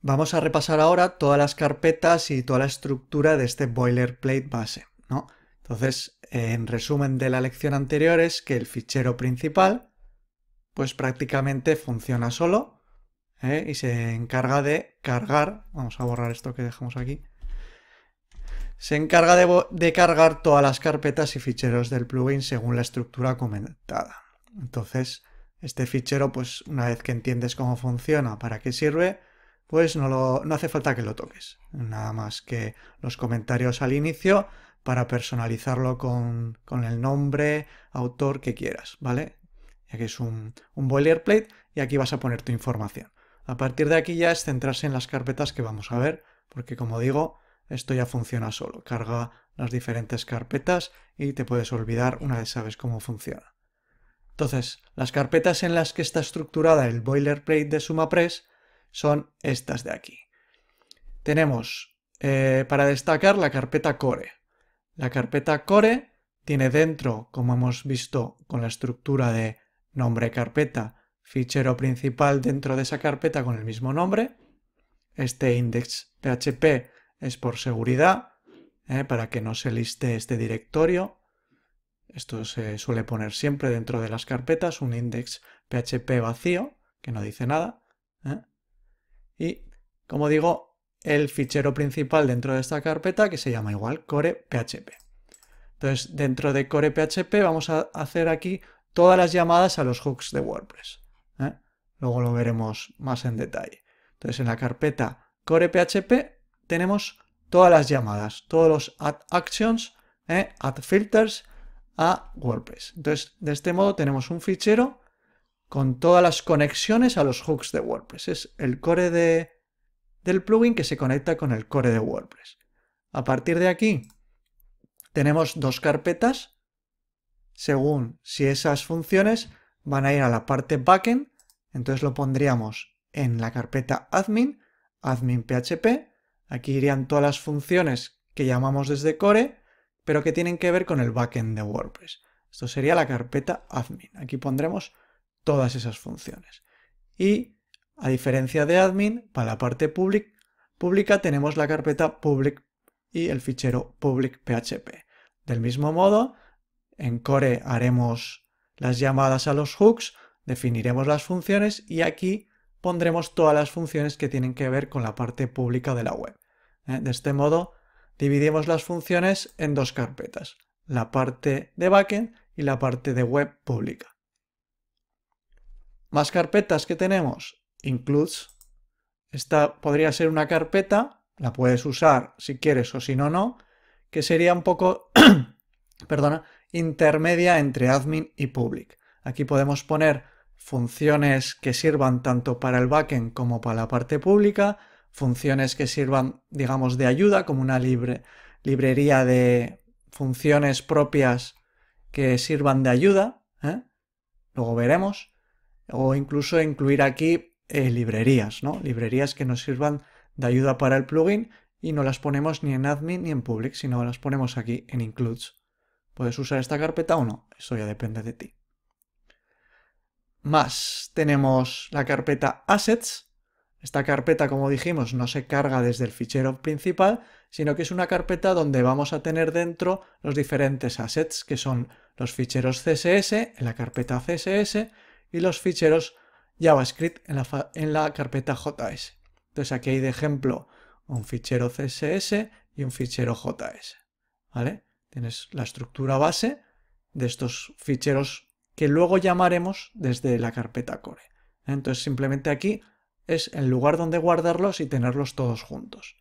Vamos a repasar ahora todas las carpetas y toda la estructura de este boilerplate base, ¿no? Entonces, en resumen de la lección anterior es que el fichero principal, pues prácticamente funciona solo, y se encarga de cargar, vamos a borrar esto que dejamos aquí, se encarga de cargar todas las carpetas y ficheros del plugin según la estructura comentada. Entonces, este fichero, pues una vez que entiendes cómo funciona, para qué sirve, pues no hace falta que lo toques. Nada más que los comentarios al inicio para personalizarlo con el nombre, autor que quieras, ¿vale? Aquí es un boilerplate y aquí vas a poner tu información. A partir de aquí ya es centrarse en las carpetas que vamos a ver, porque como digo, esto ya funciona solo. Carga las diferentes carpetas y te puedes olvidar una vez sabes cómo funciona. Entonces, las carpetas en las que está estructurada el boilerplate de SumaPress son estas de aquí. Tenemos, para destacar, la carpeta core. La carpeta core tiene dentro, como hemos visto con la estructura de nombre carpeta, fichero principal dentro de esa carpeta con el mismo nombre. Este index.php es por seguridad, para que no se liste este directorio. Esto se suele poner siempre dentro de las carpetas, un index.php vacío, que no dice nada. Y, como digo, el fichero principal dentro de esta carpeta, que se llama igual core.php. Entonces, dentro de core.php vamos a hacer aquí todas las llamadas a los hooks de WordPress. Luego lo veremos más en detalle. Entonces, en la carpeta core.php tenemos todas las llamadas, todos los add actions, add filters a WordPress. Entonces, de este modo tenemos un fichero con todas las conexiones a los hooks de WordPress. Es el core del plugin que se conecta con el core de WordPress. A partir de aquí tenemos dos carpetas según si esas funciones van a ir a la parte backend. Entonces lo pondríamos en la carpeta admin, admin.php. Aquí irían todas las funciones que llamamos desde core, pero que tienen que ver con el backend de WordPress. Esto sería la carpeta admin. Aquí pondremos todas esas funciones. Y a diferencia de admin, para la parte pública tenemos la carpeta public y el fichero public.php. Del mismo modo, en core haremos las llamadas a los hooks, definiremos las funciones y aquí pondremos todas las funciones que tienen que ver con la parte pública de la web. De este modo, dividimos las funciones en dos carpetas, la parte de backend y la parte de web pública. Más carpetas que tenemos, includes. Esta podría ser una carpeta, la puedes usar si quieres o si no, no, que sería un poco, perdona, intermedia entre admin y public. Aquí podemos poner funciones que sirvan tanto para el backend como para la parte pública, funciones que sirvan, digamos, de ayuda, como una librería de funciones propias que sirvan de ayuda, luego veremos, o incluso incluir aquí librerías, ¿no? Librerías que nos sirvan de ayuda para el plugin y no las ponemos ni en admin ni en public, sino las ponemos aquí en includes. ¿Puedes usar esta carpeta o no? Eso ya depende de ti. Más tenemos la carpeta assets. Esta carpeta, como dijimos, no se carga desde el fichero principal, sino que es una carpeta donde vamos a tener dentro los diferentes assets, que son los ficheros CSS en la carpeta CSS y los ficheros JavaScript en la carpeta JS. Entonces aquí hay de ejemplo un fichero CSS y un fichero JS. ¿Vale? Tienes la estructura base de estos ficheros que luego llamaremos desde la carpeta core. Entonces simplemente aquí es el lugar donde guardarlos y tenerlos todos juntos.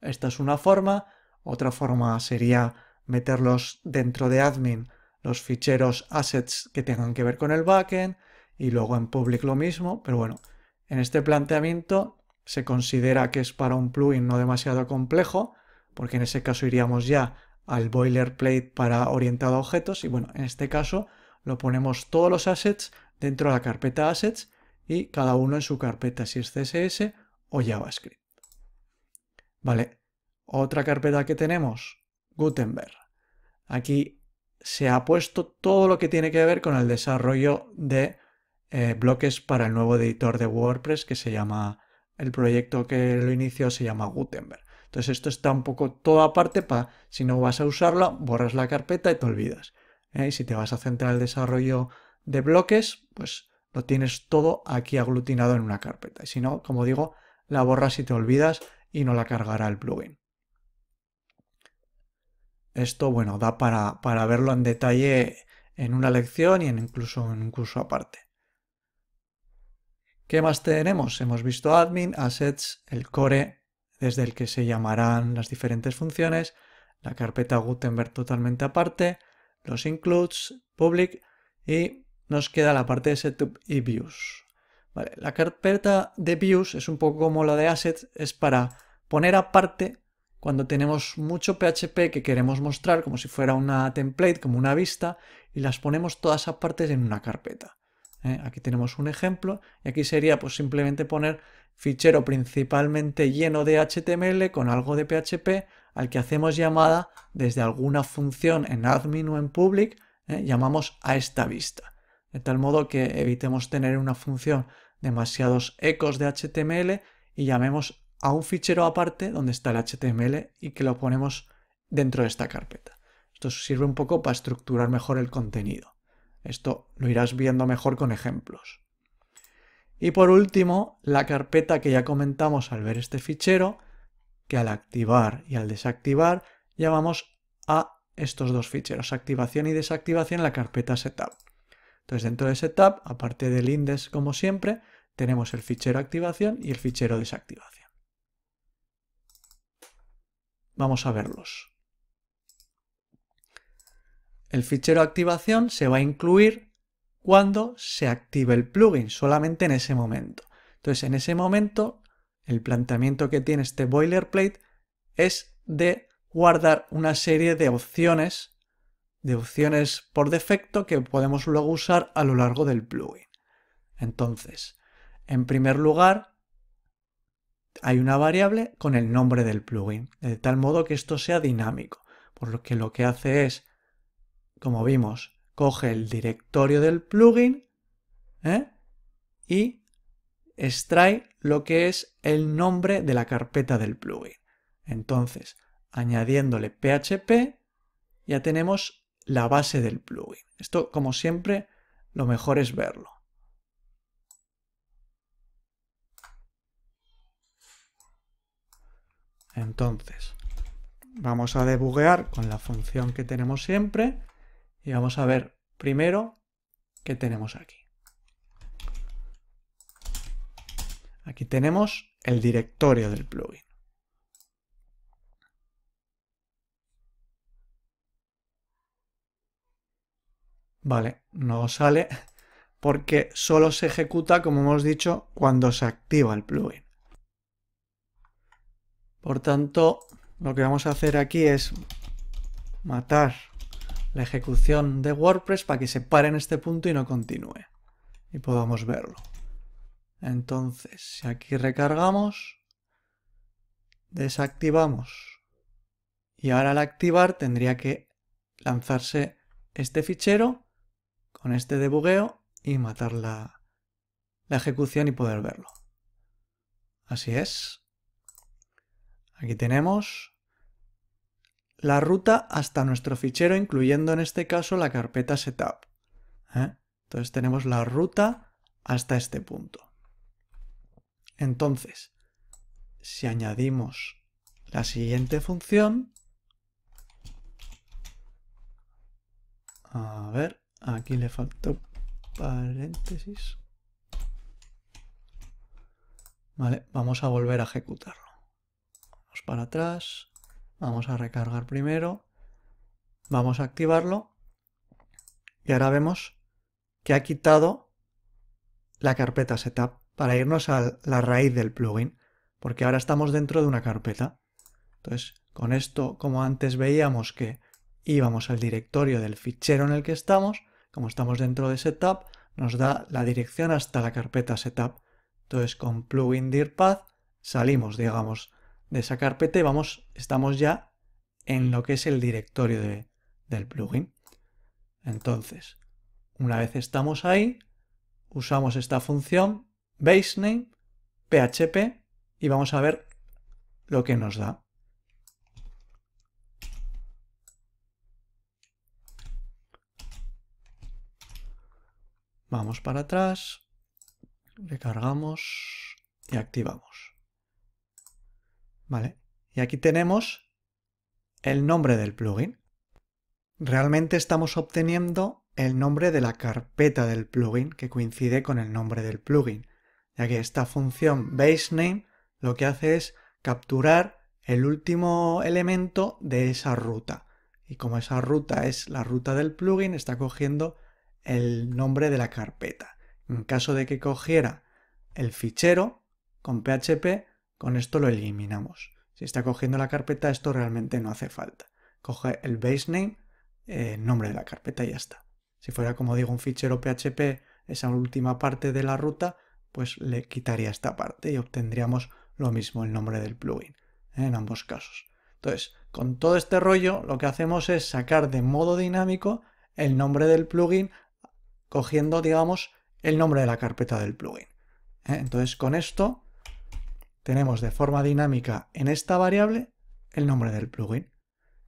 Esta es una forma. Otra forma sería meterlos dentro de admin los ficheros assets que tengan que ver con el backend y luego en public lo mismo, pero bueno, en este planteamiento se considera que es para un plugin no demasiado complejo, porque en ese caso iríamos ya al boilerplate para orientado a objetos y bueno, en este caso lo ponemos todos los assets dentro de la carpeta assets y cada uno en su carpeta, si es CSS o JavaScript. Vale, otra carpeta que tenemos, Gutenberg. Aquí se ha puesto todo lo que tiene que ver con el desarrollo de bloques para el nuevo editor de WordPress que se llama el proyecto que lo inició se llama Gutenberg. Entonces esto está un poco todo aparte para, si no vas a usarla, borras la carpeta y te olvidas. Y si te vas a centrar en el desarrollo de bloques, pues lo tienes todo aquí aglutinado en una carpeta. Y si no, como digo, la borras y te olvidas y no la cargará el plugin. Esto, bueno, da para verlo en detalle en una lección y incluso en un curso aparte. ¿Qué más tenemos? Hemos visto admin, assets, el core, desde el que se llamarán las diferentes funciones, la carpeta Gutenberg totalmente aparte, los includes, public y nos queda la parte de setup y views. Vale, la carpeta de views es un poco como la de assets, es para poner aparte cuando tenemos mucho PHP que queremos mostrar como si fuera una template, como una vista, y las ponemos todas aparte en una carpeta. Aquí tenemos un ejemplo y aquí sería pues simplemente poner fichero principalmente lleno de HTML con algo de PHP al que hacemos llamada desde alguna función en admin o en public, llamamos a esta vista. De tal modo que evitemos tener una función demasiados ecos de HTML y llamemos a un fichero aparte donde está el HTML y que lo ponemos dentro de esta carpeta. Esto sirve un poco para estructurar mejor el contenido. Esto lo irás viendo mejor con ejemplos. Y por último, la carpeta que ya comentamos al ver este fichero, que al activar y al desactivar llamamos a estos dos ficheros, activación y desactivación, en la carpeta setup. Entonces dentro de setup, aparte del index como siempre, tenemos el fichero activación y el fichero desactivación. Vamos a verlos. El fichero activación se va a incluir cuando se active el plugin, solamente en ese momento. Entonces, en ese momento, el planteamiento que tiene este boilerplate es de guardar una serie de opciones por defecto que podemos luego usar a lo largo del plugin. Entonces, en primer lugar, hay una variable con el nombre del plugin, de tal modo que esto sea dinámico, por lo que hace es, como vimos, coge el directorio del plugin y extrae lo que es el nombre de la carpeta del plugin. Entonces, añadiéndole PHP, ya tenemos la base del plugin. Esto, como siempre, lo mejor es verlo. Entonces, vamos a debuguear con la función que tenemos siempre y vamos a ver primero qué tenemos aquí. Aquí tenemos el directorio del plugin. Vale, no sale porque solo se ejecuta, como hemos dicho, cuando se activa el plugin. Por tanto, lo que vamos a hacer aquí es matar la ejecución de WordPress para que se pare en este punto y no continúe. Y podamos verlo. Entonces, si aquí recargamos, desactivamos y ahora al activar tendría que lanzarse este fichero con este debugueo y matar la ejecución y poder verlo. Así es. Aquí tenemos la ruta hasta nuestro fichero, incluyendo en este caso la carpeta setup. Entonces tenemos la ruta hasta este punto. Entonces, si añadimos la siguiente función, a ver, aquí le faltó paréntesis. Vale, vamos a volver a ejecutarlo. Vamos para atrás, vamos a recargar primero, vamos a activarlo y ahora vemos que ha quitado la carpeta setup para irnos a la raíz del plugin, porque ahora estamos dentro de una carpeta. Entonces, con esto, como antes veíamos que íbamos al directorio del fichero en el que estamos, como estamos dentro de setup, nos da la dirección hasta la carpeta setup. Entonces, con plugin dir path salimos, digamos, de esa carpeta y estamos ya en lo que es el directorio del plugin. Entonces, una vez estamos ahí, usamos esta función basename php y vamos a ver lo que nos da. Vamos para atrás, recargamos y activamos. Vale, y aquí tenemos el nombre del plugin. Realmente estamos obteniendo el nombre de la carpeta del plugin que coincide con el nombre del plugin, ya que esta función baseName lo que hace es capturar el último elemento de esa ruta. Y como esa ruta es la ruta del plugin, está cogiendo el nombre de la carpeta. En caso de que cogiera el fichero con PHP, con esto lo eliminamos. Si está cogiendo la carpeta, esto realmente no hace falta. Coge el baseName, nombre de la carpeta y ya está. Si fuera, como digo, un fichero PHP, esa última parte de la ruta, pues le quitaría esta parte y obtendríamos lo mismo, el nombre del plugin, en ambos casos. Entonces, con todo este rollo, lo que hacemos es sacar de modo dinámico el nombre del plugin cogiendo, digamos, el nombre de la carpeta del plugin. Entonces, con esto tenemos de forma dinámica en esta variable el nombre del plugin.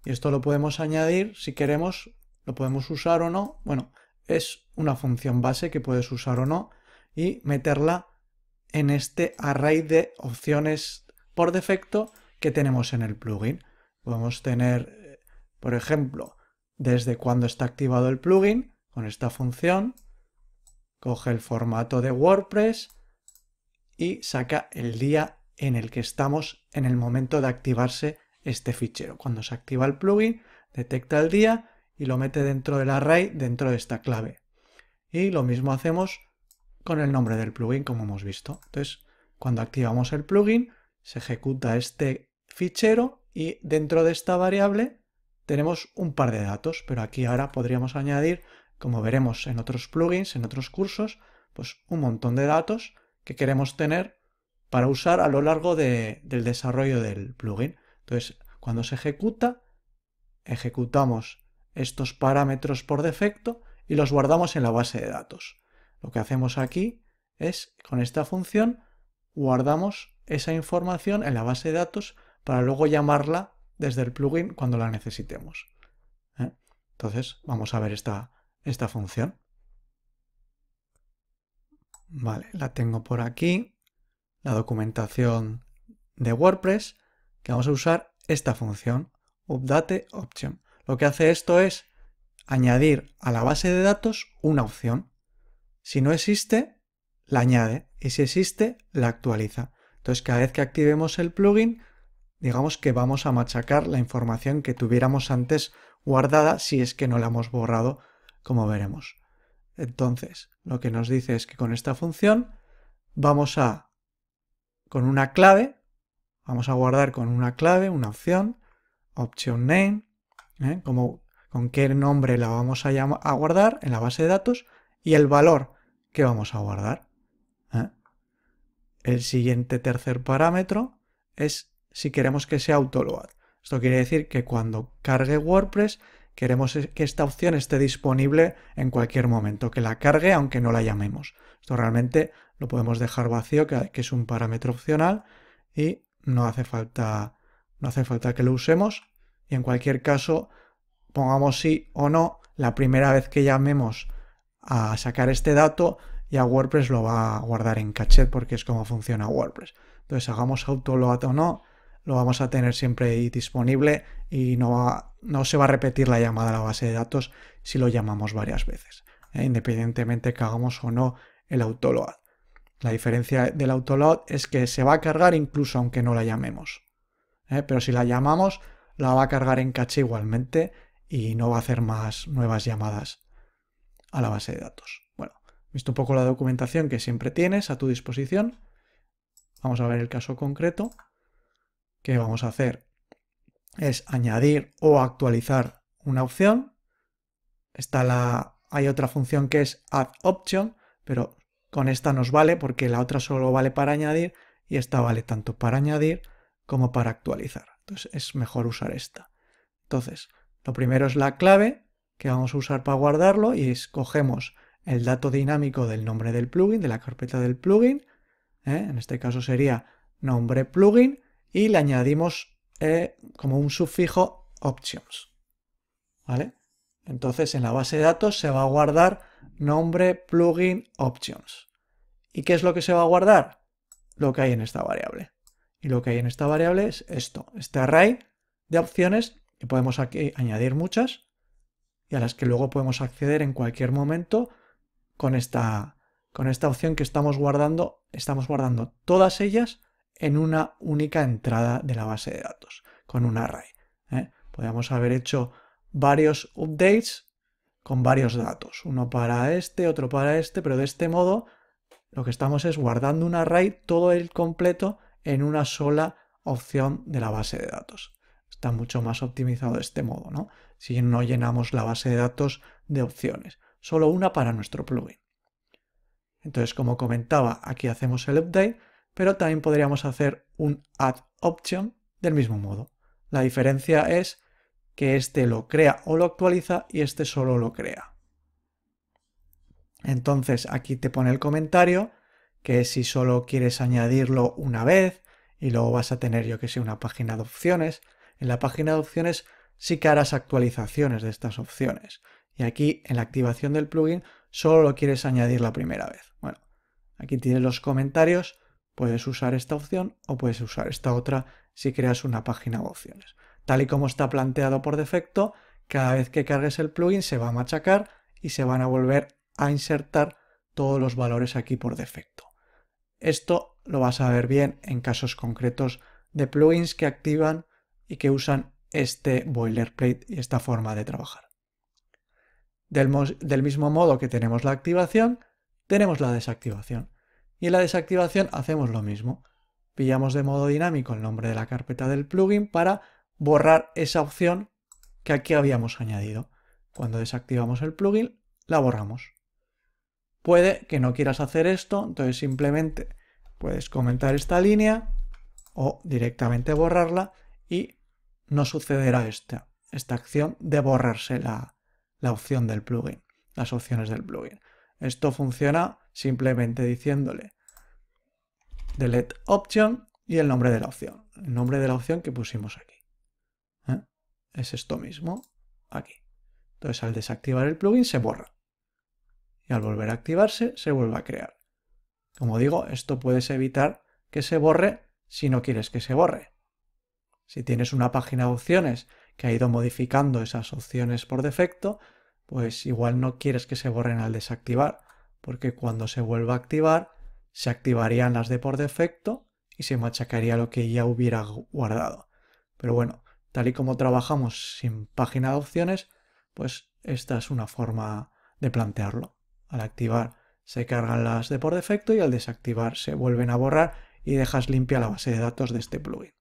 Y esto lo podemos añadir si queremos, lo podemos usar o no. Bueno, es una función base que puedes usar o no y meterla en este array de opciones por defecto que tenemos en el plugin. Podemos tener, por ejemplo, desde cuando está activado el plugin, con esta función, coge el formato de WordPress y saca el día en el que estamos en el momento de activarse este fichero. Cuando se activa el plugin, detecta el día y lo mete dentro del array, dentro de esta clave. Y lo mismo hacemos con el nombre del plugin, como hemos visto. Entonces, cuando activamos el plugin, se ejecuta este fichero y dentro de esta variable tenemos un par de datos, pero aquí ahora podríamos añadir, como veremos en otros plugins, en otros cursos, pues un montón de datos que queremos tener para usar a lo largo del desarrollo del plugin. Entonces, cuando se ejecuta, ejecutamos estos parámetros por defecto y los guardamos en la base de datos. Lo que hacemos aquí es, con esta función, guardamos esa información en la base de datos para luego llamarla desde el plugin cuando la necesitemos. Entonces, vamos a ver esta función. Vale, la tengo por aquí, la documentación de WordPress, que vamos a usar esta función, updateOption. Lo que hace esto es añadir a la base de datos una opción. Si no existe, la añade, y si existe, la actualiza. Entonces, cada vez que activemos el plugin, digamos que vamos a machacar la información que tuviéramos antes guardada si es que no la hemos borrado, como veremos. Entonces, lo que nos dice es que con esta función vamos a, con una clave, vamos a guardar con una clave, una opción, option name, con qué nombre la vamos a guardar en la base de datos y el valor que vamos a guardar. El siguiente tercer parámetro es si queremos que sea autoload. Esto quiere decir que cuando cargue WordPress queremos que esta opción esté disponible en cualquier momento, que la cargue aunque no la llamemos. Esto realmente lo podemos dejar vacío, que es un parámetro opcional y no hace falta que lo usemos. Y en cualquier caso, pongamos sí o no, la primera vez que llamemos a sacar este dato, ya WordPress lo va a guardar en cachet porque es como funciona WordPress. Entonces, hagamos autoload o no, lo vamos a tener siempre ahí disponible y no se va a repetir la llamada a la base de datos si lo llamamos varias veces, independientemente que hagamos o no el autoload. La diferencia del autoload es que se va a cargar incluso aunque no la llamemos. Pero si la llamamos, la va a cargar en caché igualmente y no va a hacer más nuevas llamadas a la base de datos. Bueno, visto un poco la documentación que siempre tienes a tu disposición, vamos a ver el caso concreto. Que vamos a hacer es añadir o actualizar una opción. Hay otra función que es add option, pero con esta nos vale porque la otra solo vale para añadir y esta vale tanto para añadir como para actualizar. Entonces es mejor usar esta. Entonces, lo primero es la clave que vamos a usar para guardarlo y escogemos el dato dinámico del nombre del plugin, de la carpeta del plugin. En este caso sería nombre plugin y le añadimos como un sufijo options. ¿Vale? Entonces en la base de datos se va a guardar nombre plugin options. ¿Y qué es lo que se va a guardar? Lo que hay en esta variable. Y lo que hay en esta variable es esto, este array de opciones, que podemos aquí añadir muchas y a las que luego podemos acceder en cualquier momento con esta opción que estamos guardando todas ellas en una única entrada de la base de datos, con un array. Podríamos haber hecho varios updates con varios datos, uno para este, otro para este, pero de este modo lo que estamos es guardando un array todo el completo en una sola opción de la base de datos. Está mucho más optimizado de este modo, ¿no? Si no llenamos la base de datos de opciones, solo una para nuestro plugin. Entonces, como comentaba, aquí hacemos el update, pero también podríamos hacer un add option del mismo modo. La diferencia es que este lo crea o lo actualiza y este solo lo crea. Entonces aquí te pone el comentario que si solo quieres añadirlo una vez y luego vas a tener, yo que sé, una página de opciones, en la página de opciones sí que harás actualizaciones de estas opciones. Y aquí en la activación del plugin solo lo quieres añadir la primera vez. Bueno, aquí tienes los comentarios, puedes usar esta opción o puedes usar esta otra si creas una página de opciones. Tal y como está planteado por defecto, cada vez que cargues el plugin se va a machacar y se van a volver a insertar todos los valores aquí por defecto. Esto lo vas a ver bien en casos concretos de plugins que activan y que usan este boilerplate y esta forma de trabajar. Del mismo modo que tenemos la activación, tenemos la desactivación. Y en la desactivación hacemos lo mismo. Pillamos de modo dinámico el nombre de la carpeta del plugin para borrar esa opción que aquí habíamos añadido. Cuando desactivamos el plugin, la borramos. Puede que no quieras hacer esto, entonces simplemente puedes comentar esta línea o directamente borrarla y no sucederá esta acción de borrarse la opción del plugin, las opciones del plugin. Esto funciona simplemente diciéndole delete option y el nombre de la opción. El nombre de la opción que pusimos aquí. Es esto mismo aquí. Entonces al desactivar el plugin se borra. Y al volver a activarse se vuelve a crear. Como digo, esto puedes evitar que se borre si no quieres que se borre. Si tienes una página de opciones que ha ido modificando esas opciones por defecto, pues igual no quieres que se borren al desactivar, porque cuando se vuelva a activar, se activarían las de por defecto y se machacaría lo que ya hubiera guardado. Pero bueno, tal y como trabajamos sin página de opciones, pues esta es una forma de plantearlo. Al activar se cargan las de por defecto y al desactivar se vuelven a borrar y dejas limpia la base de datos de este plugin.